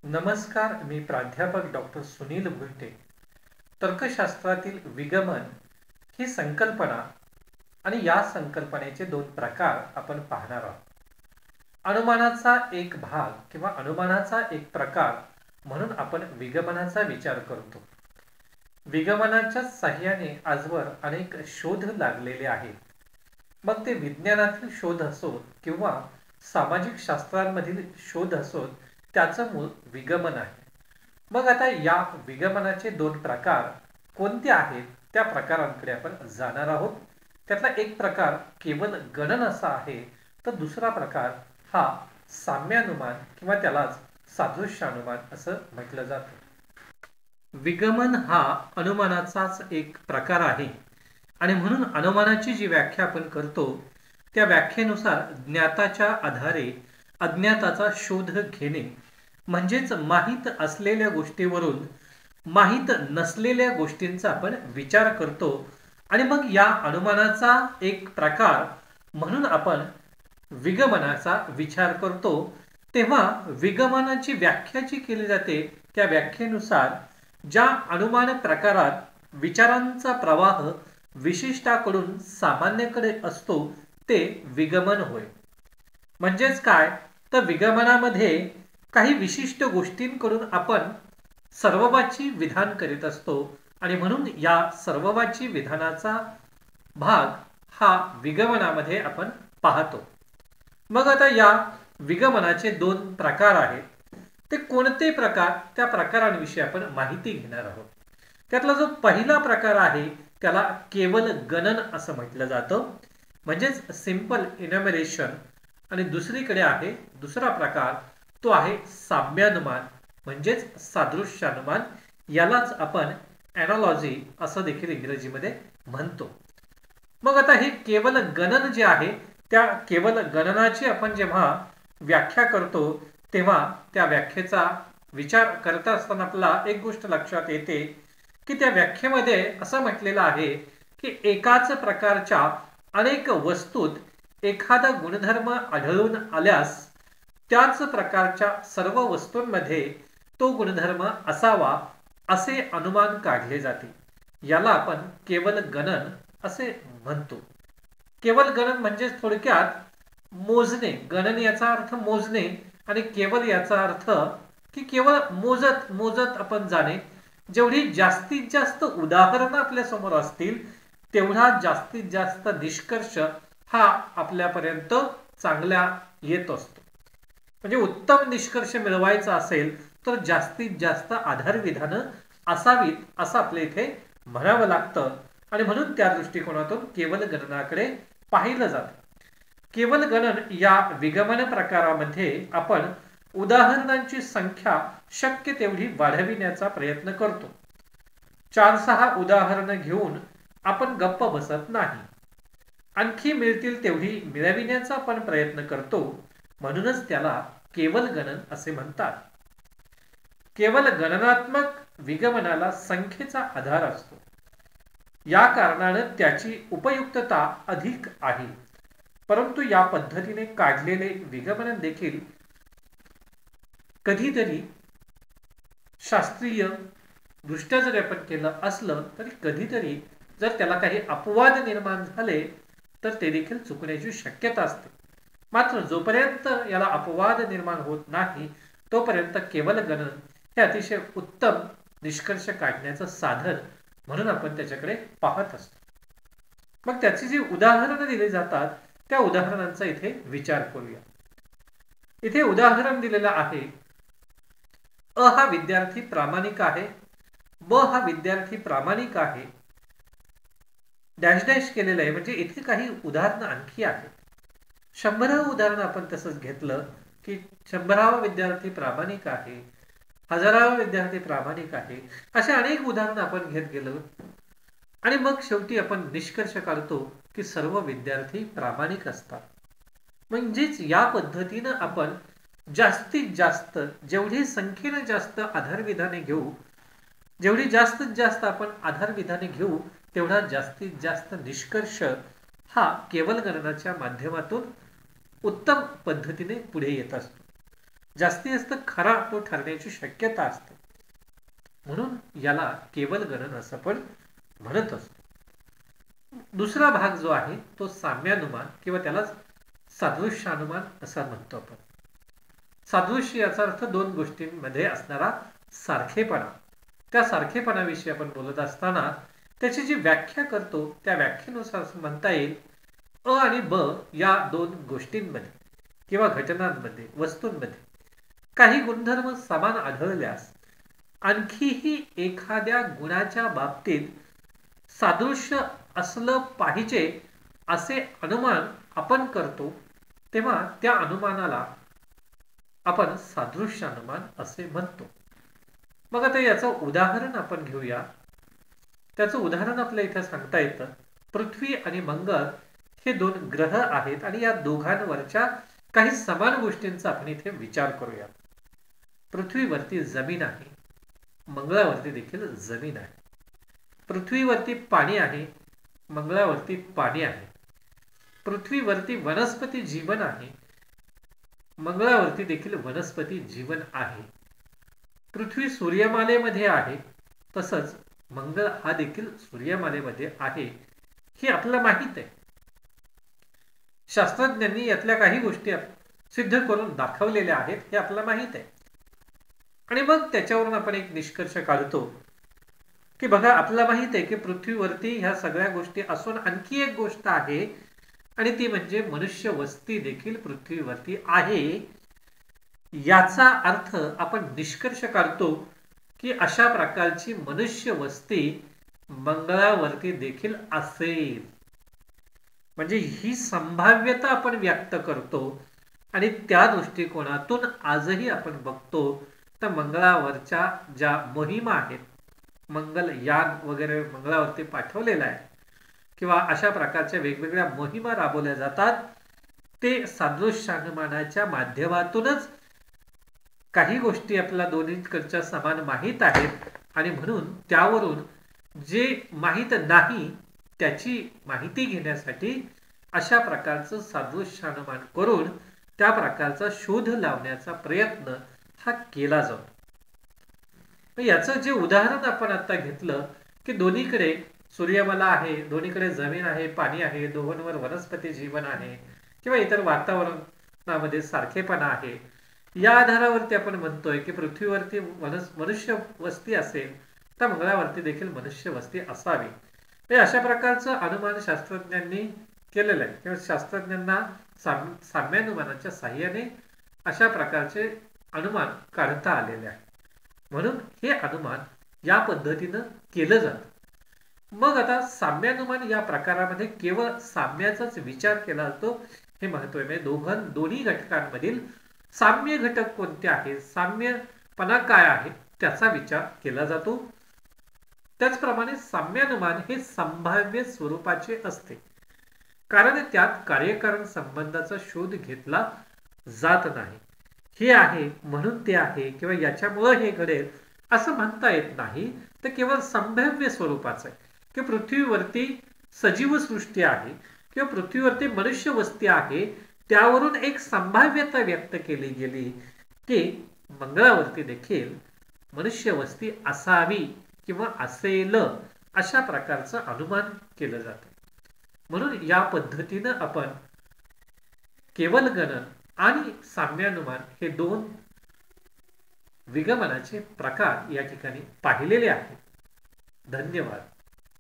नमस्कार, मी प्राध्यापक डॉक्टर सुनील भुईटे. तर्कशास्त्रातील विगमन ही संकल्पना आणि या संकल्पनेचे दोन प्रकार आपण पाहणार आहोत. अनुमानाचा एक भाग किंवा अनुमानाचा एक प्रकार म्हणून आपण विगमनाचा विचार करतो. विगमनाच्या साहाय्याने आजवर अनेक शोध लागलेले आहेत. मग ते विज्ञानातील शोध असोत किंवा सामाजिक शास्त्रांमधील शोध असोत, त्याचं मूळ विगमन आहे. मग आता या विगमनाचे दोन प्रकार कोणते आहेत त्या प्रकारांकडे आपण जाणार आहोत. त्यातला एक प्रकार केवळ गणन असा आहे, तर दुसरा प्रकार हा साम्यानुमान किंवा त्यालाच सादृश्यानुमान असं म्हटलं जातं. विगमन हा अनुमानाचाच एक प्रकार आहे आणि म्हणून अनुमानाची जी व्याख्या आपण करतो त्या व्याख्येनुसार ज्ञाताच्या आधारे अज्ञाताचा शोध घेणे, म्हणजेच माहीत असलेल्या गोष्टीवरून माहीत नसलेल्या गोष्टींचा आपण विचार करतो आणि मग या अनुमानाचा एक प्रकार म्हणून आपण विगमनाचा विचार करतो. तेव्हा विगमनाची व्याख्या जी केली जाते त्या व्याख्येनुसार ज्या अनुमान प्रकारात विचारांचा प्रवाह विशिष्टाकडून सामान्यकडे असतो ते विगमन होय. म्हणजेच काय, तर विगमनामध्ये काही विशिष्ट गोष्टींकडून आपण सर्ववाची विधान करीत असतो आणि म्हणून या सर्ववाची विधानाचा भाग हा विगमनामध्ये आपण पाहतो. मग आता या विगमनाचे दोन प्रकार आहेत. ते कोणते प्रकार, त्या प्रकारांविषयी आपण माहिती घेणार आहोत. त्यातला जो पहिला प्रकार आहे त्याला केवल गणन असं म्हटलं जातं, म्हणजेच सिंपल इनॅमरेशन. आणि दुसरीकडे आहे दुसरा प्रकार, तो आहे साम्यानुमान म्हणजेच सादृश्यानुमान. यालाच आपण ॲनालॉजी असं देखील इंग्रजीमध्ये म्हणतो. मग आता हे केवल गणन जे आहे त्या केवल गणनाची आपण जेव्हा व्याख्या करतो तेव्हा त्या व्याख्येचा विचार करत असताना आपल्याला एक गोष्ट लक्षात येते की त्या व्याख्येमध्ये असं म्हटलेलं आहे की एकाच प्रकारच्या अनेक वस्तूत एखादा गुणधर्म आढळून आल्यास त्याच प्रकारच्या सर्व वस्तूंमध्ये तो गुणधर्म असावा असे अनुमान काढले जाते. याला आपण केवल गणन असे म्हणतो. केवल गणन म्हणजे थोडक्यात मोजणे. गणन याचा अर्थ मोजणे आणि केवल याचा अर्थ की केवळ मोजत मोजत आपण जाणे. जेवढी जास्तीत जास्त उदाहरणं आपल्या समोर असतील तेवढा जास्तीत जास्त निष्कर्ष हा आपल्यापर्यंत चांगला येत असतो. म्हणजे उत्तम निष्कर्ष मिळवायचा असेल तर जास्तीत जास्त आधारविधानं असावीत असं आपल्या इथे म्हणावं लागतं आणि म्हणून त्या दृष्टिकोनातून केवल गणनाकडे पाहिलं जातं. केवल गणन या विगमन प्रकारामध्ये आपण उदाहरणांची संख्या शक्य तेवढी वाढविण्याचा प्रयत्न करतो. 4-6 उदाहरणं घेऊन आपण गप्प बसत नाही. आणखी मिळतील तेवढी मिळविण्याचा आपण प्रयत्न करतो. म्हणूनच त्याला केवल गणन असे म्हणतात. केवल गणनात्मक विगमनाला संख्येचा आधार असतो. या कारणानं त्याची उपयुक्तता अधिक आहे. परंतु या पद्धतीने काढलेले विगमन देखील कधीतरी शास्त्रीय दृष्ट्या जरी आपण केलं असलं तरी कधीतरी जर त्याला काही अपवाद निर्माण झाले तर ते देखील चुकण्याची शक्यता असते. मात्र जोपर्यंत याला अपवाद निर्माण होत नाही तोपर्यंत केवल गणन हे अतिशय उत्तम निष्कर्ष काढण्याचं साधन म्हणून आपण त्याच्याकडे पाहत असतो. मग त्याची जी उदाहरणं दिली जातात त्या उदाहरणांचा इथे विचार करूया. इथे उदाहरण दिलेलं आहे, अ हा विद्यार्थी प्रामाणिक आहे, ब हा विद्यार्थी प्रामाणिक आहे, डॅश डॅश केलेलं आहे. म्हणजे इथे काही उदाहरणं आणखी आहेत. 100 उदाहरण आपण तसंच घेतलं की 100वा विद्यार्थी प्रामाणिक आहे, 1000वा विद्यार्थी प्रामाणिक आहे, अशा अनेक उदाहरणं आपण घेत गेलो आणि मग शेवटी आपण निष्कर्ष काढतो की सर्व विद्यार्थी प्रामाणिक असतात. म्हणजेच या पद्धतीनं आपण जास्तीत जास्त जेवढी संख्येनं जास्त आधारविधाने घेऊ, जेवढी जास्तीत जास्त आपण आधारविधाने घेऊ तेवढा जास्तीत जास्त निष्कर्ष हा केवल गणनाच्या माध्यमातून उत्तम पद्धतीने पुढे येत असतो. जास्तीत जास्त खरा तो ठरण्याची शक्यता असते. म्हणून याला केवल गणन असं पण म्हणत असतो. दुसरा भाग जो आहे तो साम्यानुमान किंवा त्यालाच सादृश्यानुमान असा म्हणतो आपण. सादृश्य याचा अर्थ दोन गोष्टींमध्ये असणारा सारखेपणा. त्या सारखेपणाविषयी आपण बोलत असताना त्याची जी व्याख्या करतो त्या व्याख्येनुसार म्हणता येईल अ आणि ब या दोन गोष्टींमध्ये किंवा घटनांमध्ये वस्तूंमध्ये काही गुणधर्म समान आढळल्यास आणखीही एखाद्या गुणाच्या बाबतीत सादृश्य असलं पाहिजे असे अनुमान आपण करतो, तेव्हा त्या अनुमानाला आपण सादृश्य अनुमान असे म्हणतो. मग आता याचं उदाहरण आपण घेऊया. त्याचं उदाहरण आपल्या इथे सांगता येतं. पृथ्वी आणि मंगळ हे दोन ग्रह आहेत आणि या दोघांवरच्या काही समान गोष्टींचा आपण इथे विचार करूया. पृथ्वीवरती जमीन आहे, मंगळावरती देखील जमीन आहे. पृथ्वीवरती पाणी आहे, मंगळावरती पाणी आहे. पृथ्वीवरती वनस्पती जीवन आहे, मंगळावरती देखील वनस्पती जीवन आहे. पृथ्वी सूर्यमालेमध्ये आहे, तसंच मंगळ हा देखील सूर्यमालेमध्ये आहे, हे आपल्याला माहित आहे. शास्त्रज्ञांनी यातल्या काही गोष्टी सिद्ध करून दाखवलेल्या आहेत, हे आपल्याला माहित आहे. आणि मग त्याच्यावरून आपण एक निष्कर्ष काढतो की बघा, आपल्याला माहित आहे की पृथ्वीवरती ह्या सगळ्या गोष्टी असून आणखी एक गोष्ट आहे आणि ती म्हणजे मनुष्य वस्ती देखील पृथ्वीवरती आहे. याचा अर्थ आपण निष्कर्ष काढतो की अशा प्रकारची मनुष्य वस्ती मंगळावरती देखील असेल. म्हणजे ही संभाव्यता आपण व्यक्त करतो आणि त्या दृष्टिकोनातून आजही आपण बघतो तर मंगळावरच्या ज्या मोहिमा आहेत, मंगलयान वगैरे मंगळावरती पाठवलेलं आहे किंवा अशा प्रकारच्या वेगवेगळ्या मोहिमा राबवल्या जातात, ते सादृश्यानुमानाच्या माध्यमातूनच काही गोष्टी आपल्याला दोन्हीकडच्या समान माहीत आहेत आणि म्हणून त्यावरून जे माहीत नाही त्याची माहिती घेण्यासाठी अशा प्रकारचं सादृश्यानुमान करून त्या प्रकारचा शोध लावण्याचा प्रयत्न हा केला जातो. याचं जे उदाहरण आपण आता घेतलं की दोन्हीकडे सूर्यमाला आहे, दोन्हीकडे जमीन आहे, पाणी आहे, दोघांवर वनस्पती जीवन आहे किंवा इतर वातावरणामध्ये सारखेपणा आहे, या आधारावरती आपण म्हणतोय की पृथ्वीवरती मनुष्य वस्ती असेल तर मंगळावरती देखील मनुष्य वस्ती असावी. अशा प्रकारचं अनुमान शास्त्रज्ञांनी केलेलं आहे किंवा शास्त्रज्ञांना साम्यानुमानाच्या साह्याने अशा प्रकारचे अनुमान काढता आलेले आहे. म्हणून हे अनुमान या पद्धतीनं केलं जातं. मग आता साम्यानुमान या प्रकारामध्ये केवळ साम्याचाच विचार केला जातो, हे महत्त्व आहे. दोन्ही घटकांमधील साम्य घटक कोणते आहेत, साम्यपणा काय आहे त्याचा विचार केला जातो. त्याचप्रमाणे साम्यानुमान हे संभाव्य स्वरूपाचे असते, कारण त्यात कार्यकारण संबंधाचा शोध घेतला जात नाही. हे आहे म्हणून ते आहे किंवा याच्यामुळे हे घडेल असं म्हणता येत नाही. तर केवळ संभाव्य स्वरूपाचं आहे की पृथ्वीवरती सजीव सृष्टी आहे किंवा पृथ्वीवरती मनुष्य वस्ती आहे, त्यावरून एक संभाव्यता व्यक्त केली गेली की मंगळावरती देखील मनुष्य वस्ती असावी किंवा असेल, अशा प्रकारचं अनुमान केलं जातं. म्हणून या पद्धतीनं आपण केवल गणन आणि साम्यानुमान हे दोन विगमनाचे प्रकार या ठिकाणी पाहिलेले आहेत. धन्यवाद.